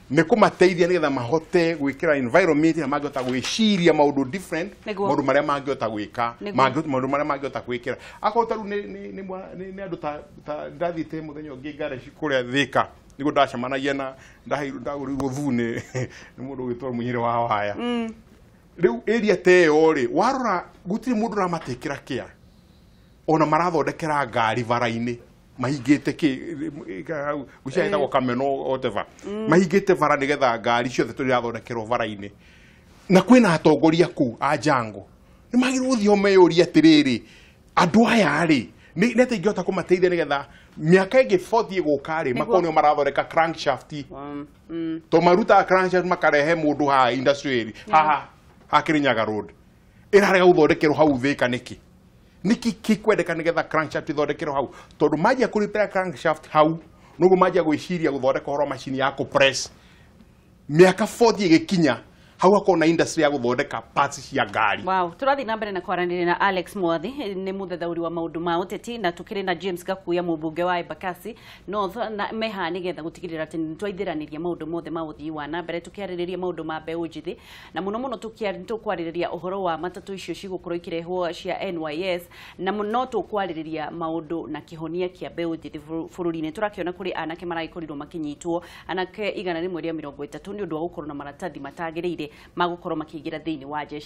ni kumateithia nigetha mahote gwikira environment na mangihota gwiciria maundu different maundu maria mangihota gwika maundu maria mangihota gwikira akota ru ni andu ta ndathite muthenya ungi ngare kuria Thika nigo ndacemanagia na ndagurirwo thune ni mundu gwitwa Munyiri wa Waya riu area teo ri warora gutiri mundu ramatekira kia ona marathondekera ngari bara-ini mahingite ki gucaita go kameno whatever mahingite bara nigetha ngari ciothe turi rathondekerwo bara-ini na kwina atongoria ku a Jango ni magirwo thio meyuria atiriri andu aya ri ni nete ingihota kumateithia nigetha miaka ingi 40 gukari makonio marathondeka crankshaft to maruta crankshaft makarehe mundu ha industry haha Kirinyaga road irarega guthondekerwo hau Thika niki kikwendeka nigetha crankshaft ithondekerwo hau tondu majia kuripira crankshaft hau nugo majia gwiciria guthondeka horo machine ya press miaka 40 igikinya hau akona industry ya guthondeka parts cia ngari. Wow, turathi na mbere na kwaranĩria na Alex Mwathi ni muthethauri wa maundu ma uteti na tukiri na James Gakuya mubunge wa Embakasi North na meha nigetha gutigirira ati nitwaithiraniria maundu mothe ma uthii wa na mbere tukiaririria maundu ma mbeu njithi na muno tukwaririria uhoro wa matatu icio cigukorwo ikirehwo cia NYS na muno tukwaririria maundu na kihonia kia mbeu njithi bururi-ini turakiona kuri anake maragikorirwo makinyitwo anake 130 ni undu wa gukorwo na maratathi matagirire magukorwo makiingira thiini wa jeshi